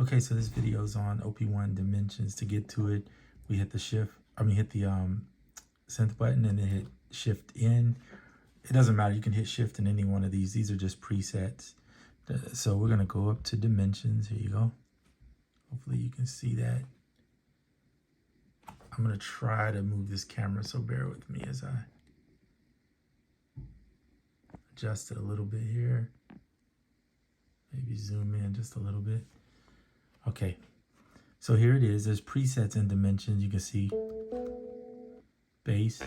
Okay, so this video is on OP-1 dimensions. To get to it, we hit the hit the synth button and then hit shift in. It doesn't matter, you can hit shift in any one of these. These are just presets. So we're gonna go up to dimensions. Here you go. Hopefully you can see that. I'm gonna try to move this camera, so bear with me as I adjust it a little bit here. Maybe zoom in just a little bit. Okay, so here it is. There's presets and dimensions. You can see bass.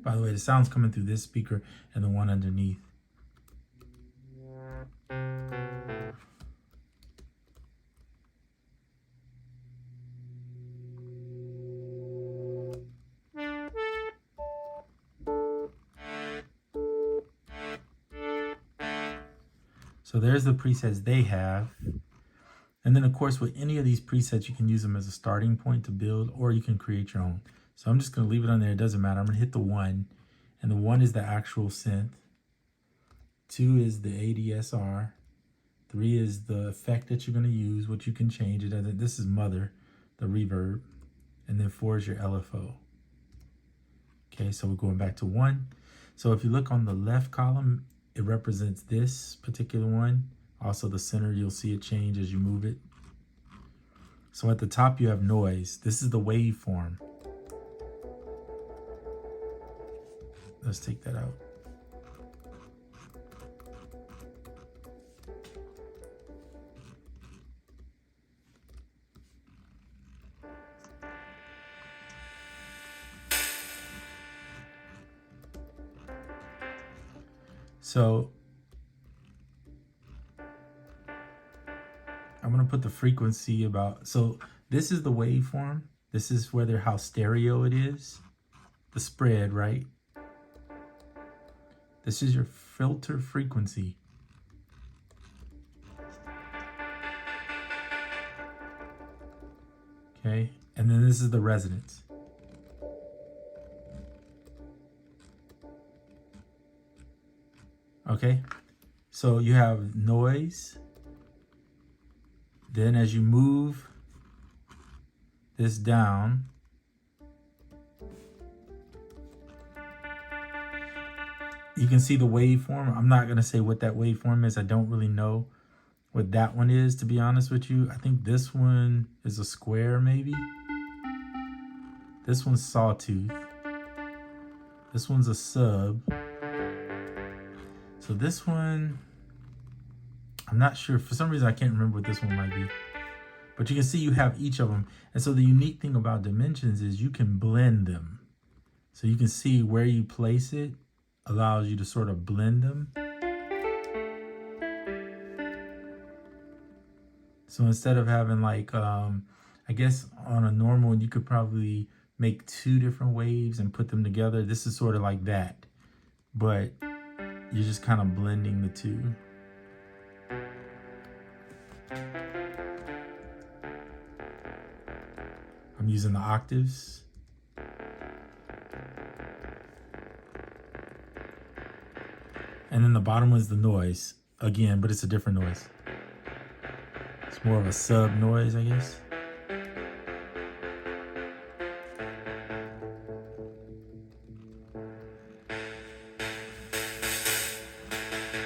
By the way, the sound's coming through this speaker and the one underneath. So there's the presets they have. And then of course, with any of these presets, you can use them as a starting point to build, or you can create your own. So I'm just gonna leave it on there, it doesn't matter. I'm gonna hit the 1, and the 1 is the actual synth. 2 is the ADSR. 3 is the effect that you're gonna use, which you can change it. This is mother, the reverb. And then 4 is your LFO. Okay, so we're going back to 1. So if you look on the left column, it represents this particular one. Also the center, you'll see it change as you move it. So at the top you have noise. This is the waveform. Let's take that out. So I'm gonna put the frequency about, so this is the waveform. This is how stereo it is. The spread, right? This is your filter frequency. Okay, and then this is the resonance. Okay, so you have noise. Then as you move this down, you can see the waveform. I'm not gonna say what that waveform is. I don't really know what that one is, to be honest with you. I think this one is a square, maybe. This one's sawtooth. This one's a sub. So this one, I'm not sure. For some reason, I can't remember what this one might be. But you can see you have each of them. And so the unique thing about dimensions is you can blend them. So you can see where you place it allows you to sort of blend them. So instead of having like, I guess on a normal one, you could probably make 2 different waves and put them together. This is sort of like that, but you're just kind of blending the 2. I'm using the octaves. And then the bottom was the noise again, but it's a different noise. It's more of a sub noise, I guess.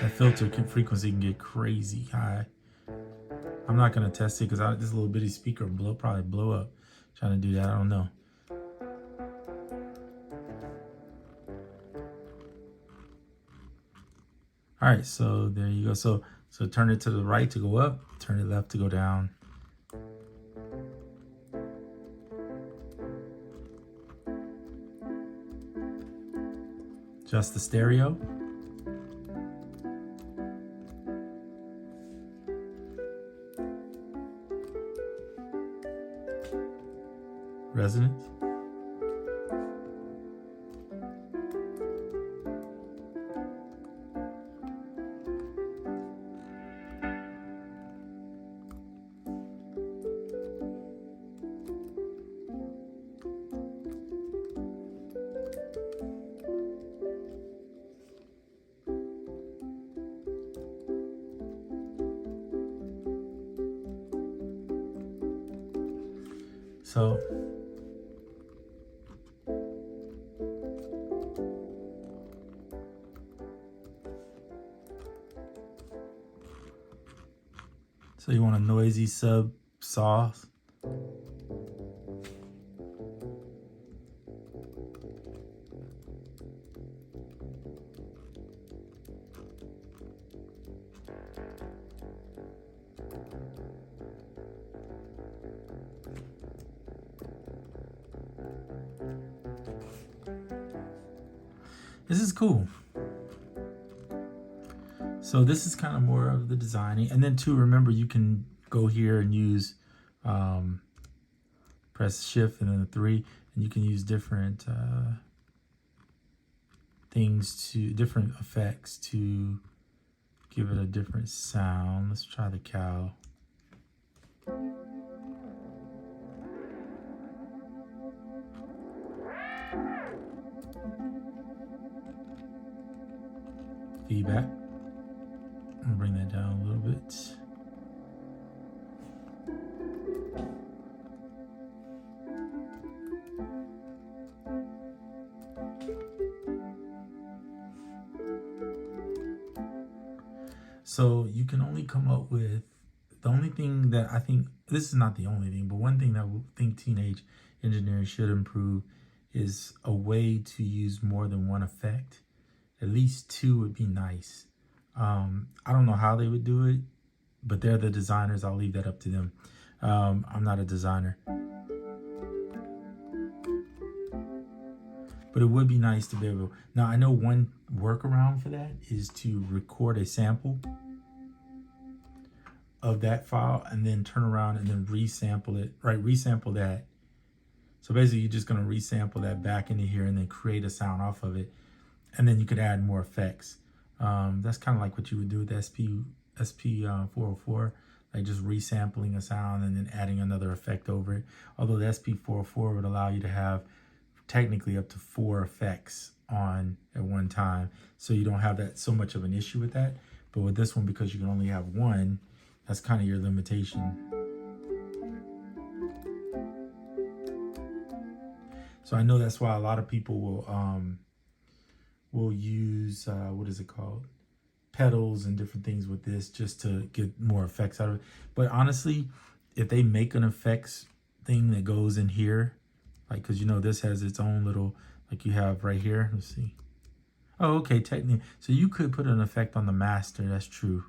That filter frequency can get crazy high. I'm not gonna test it because this little bitty speaker will probably blow up. Trying to do that, I don't know. All right, so there you go. So turn it to the right to go up, turn it left to go down. Adjust the stereo. Resonance. So you want a noisy sub saw. This is cool. So this is kind of more of the designing. And then too, remember you can go here and use, press shift and then the 3, and you can use different different effects to give it a different sound. Let's try the cow. Feedback. I'll bring that down a little bit. So you can only come up with, the only thing that I think, this is not the only thing, but one thing that I think teenage engineers should improve is a way to use more than one effect. At least 2 would be nice. I don't know how they would do it, but they're the designers. I'll leave that up to them. I'm not a designer. But it would be nice to be able, now I know one workaround for that is to record a sample of that file and then turn around and then resample it, right? Resample that. So basically you're just gonna resample that back into here and then create a sound off of it. And then you could add more effects. That's kind of like what you would do with the SP404, like just resampling a sound and then adding another effect over it. Although the SP404 would allow you to have technically up to 4 effects on at one time. So you don't have that so much of an issue with that. But with this one, because you can only have 1, that's kind of your limitation. So I know that's why a lot of people will use, what is it called? Pedals and different things with this just to get more effects out of it. But honestly, if they make an effects thing that goes in here, like, cause you know, this has its own little, like you have right here, let's see. Oh, okay, technically. So you could put an effect on the master, that's true.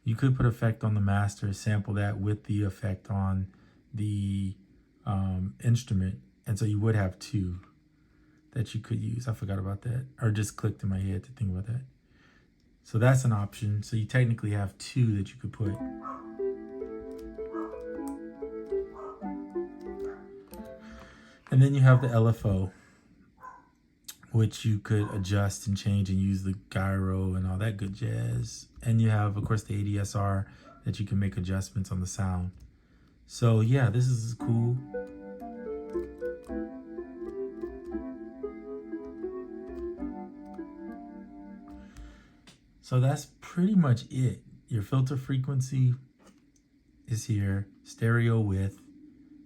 You could put effect on the master, sample that with the effect on the instrument. And so you would have 2 that you could use. I forgot about that, or just clicked in my head to think about that. So that's an option. So you technically have 2 that you could put. And then you have the LFO, which you could adjust and change and use the gyro and all that good jazz. And you have, of course, the ADSR that you can make adjustments on the sound. So yeah, this is cool. So that's pretty much it. Your filter frequency is here, stereo width,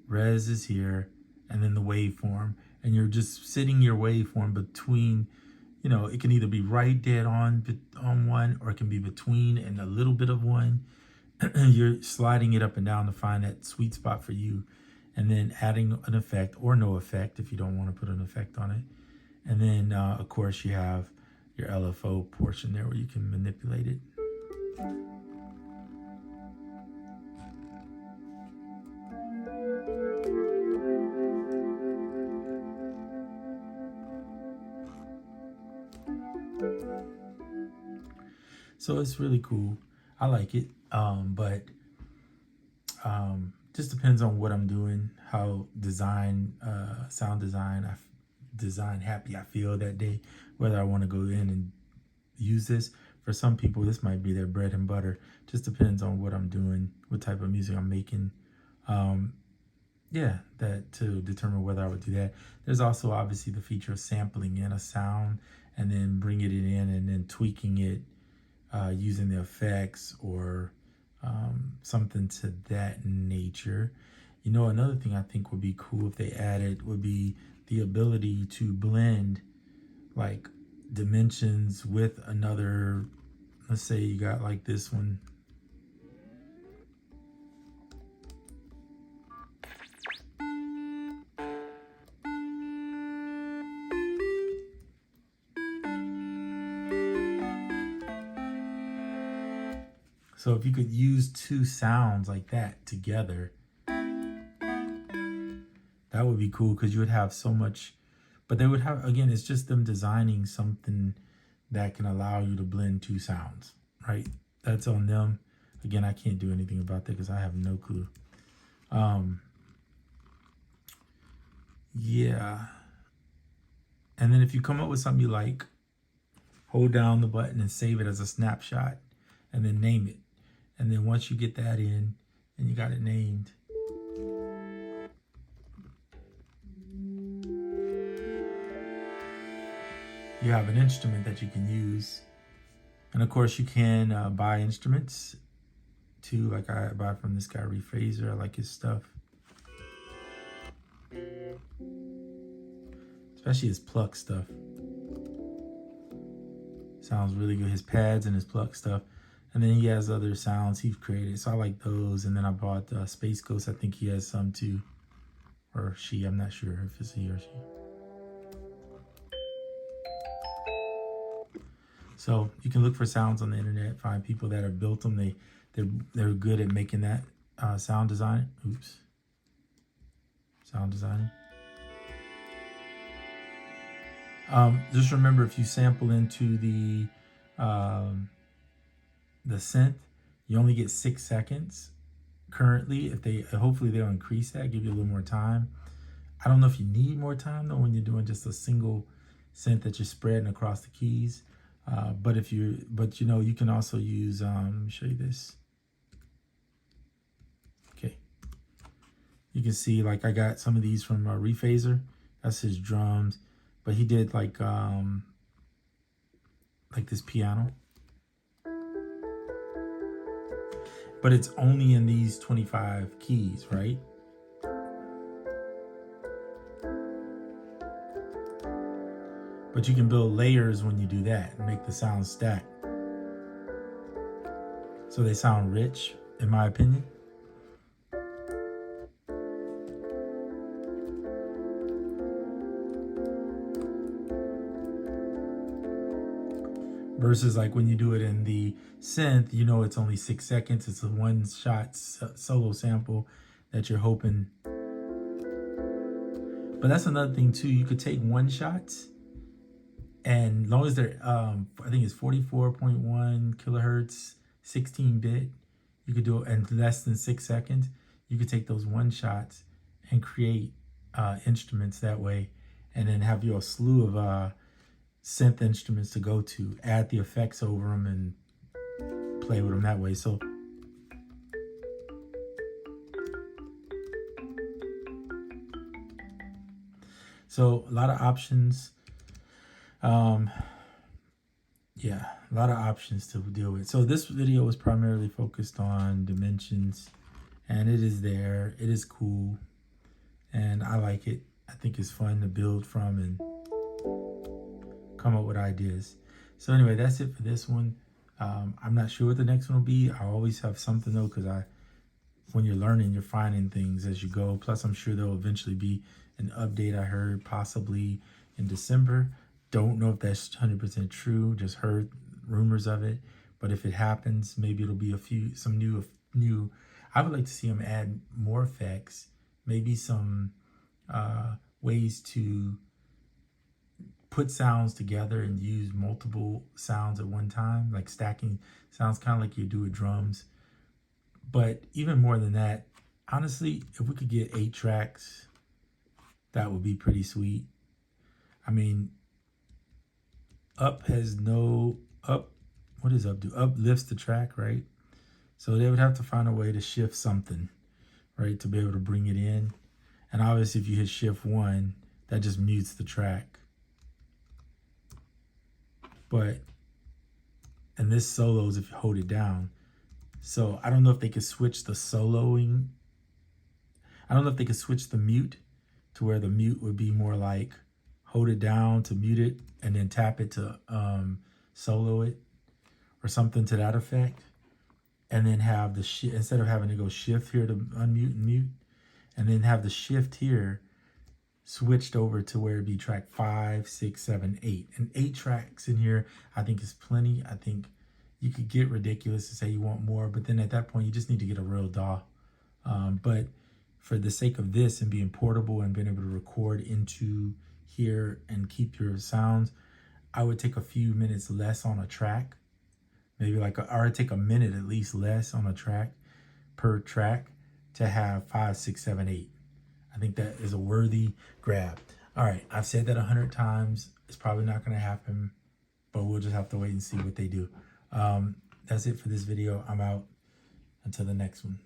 res is here, and then the waveform. And you're just sitting your waveform between, you know, it can either be right dead on one, or it can be between and a little bit of one. You're sliding it up and down to find that sweet spot for you, and then adding an effect or no effect if you don't want to put an effect on it. And then, of course, you have your LFO portion there where you can manipulate it. So it's really cool. I like it, but just depends on what I'm doing, how sound design happy I feel that day, whether I want to go in and use this. For some people, this might be their bread and butter. Just depends on what I'm doing, what type of music I'm making. Yeah, that to determine whether I would do that. There's also obviously the feature of sampling in a sound and then bringing it in and then tweaking it using the effects or something to that nature. You know, another thing I think would be cool if they added would be the ability to blend like dimensions with another. Let's say you got like this one. So if you could use two sounds like that together, that would be cool because you would have so much. But they would have, again, it's just them designing something that can allow you to blend two sounds, right? That's on them. Again, I can't do anything about that because I have no clue. Yeah. And then if you come up with something you like, hold down the button and save it as a snapshot and then name it. And then once you get that in and you got it named, you have an instrument that you can use. And of course you can buy instruments too. Like I buy from this guy Rephaser. I like his stuff. Especially his pluck stuff. Sounds really good. His pads and his pluck stuff. And then he has other sounds he's created. So I like those. And then I bought Space Ghost. I think he has some too. Or she. I'm not sure if it's he or she. So you can look for sounds on the internet. Find people that have built them. They're good at making that sound design. Oops. Sound designing. Just remember, if you sample into the synth, you only get 6 seconds currently. If they, hopefully they'll increase that, give you a little more time. I don't know if you need more time though when you're doing just a single synth that you're spreading across the keys. But you know, you can also use, let me show you this. Okay. You can see like I got some of these from Rephaser. That's his drums. But he did like this piano. But it's only in these 25 keys, right? But you can build layers when you do that and make the sound stack. So they sound rich, in my opinion. Versus like when you do it in the synth, you know it's only 6 seconds. It's a one-shot solo sample that you're hoping. But that's another thing too. You could take one-shots, and as long as they're, I think it's 44.1 kilohertz, 16-bit, you could do it in less than 6 seconds. You could take those one-shots and create instruments that way, and then have your slew of synth instruments to go to, add the effects over them and play with them that way. So a lot of options. Yeah, a lot of options to deal with. So this video was primarily focused on dimensions, and it is there. It is cool, and I like it. I think it's fun to build from and come up with ideas. So anyway, that's it for this one. I'm not sure what the next one will be. I always have something though, because when you're learning, you're finding things as you go. Plus, I'm sure there'll eventually be an update. I heard possibly in December. Don't know if that's 100% true. Just heard rumors of it. But if it happens, maybe it'll be some new. I would like to see them add more effects. Maybe some ways to put sounds together and use multiple sounds at one time, like stacking sounds, kind of like you do with drums. But even more than that, honestly, if we could get 8 tracks, that would be pretty sweet. I mean, what does up do? Up lifts the track, right? So they would have to find a way to shift something, right, to be able to bring it in. And obviously if you hit shift 1, that just mutes the track. And this solos if you hold it down. So I don't know if they could switch the soloing. I don't know if they could switch the mute to where the mute would be more like hold it down to mute it and then tap it to solo it or something to that effect. And then have the shift, instead of having to go shift here to unmute and mute, and then have the shift here switched over to where it'd be track 5, 6, 7, 8. And 8 tracks in here, I think is plenty. I think you could get ridiculous to say you want more, but then at that point, you just need to get a real DAW. But for the sake of this and being portable and being able to record into here and keep your sounds, I would take a few minutes less on a track. Maybe or take a minute at least less on a track per track to have 5, 6, 7, 8. I think that is a worthy grab. All right, I've said that 100 times. It's probably not going to happen, but we'll just have to wait and see what they do. That's it for this video. I'm out. Until the next one.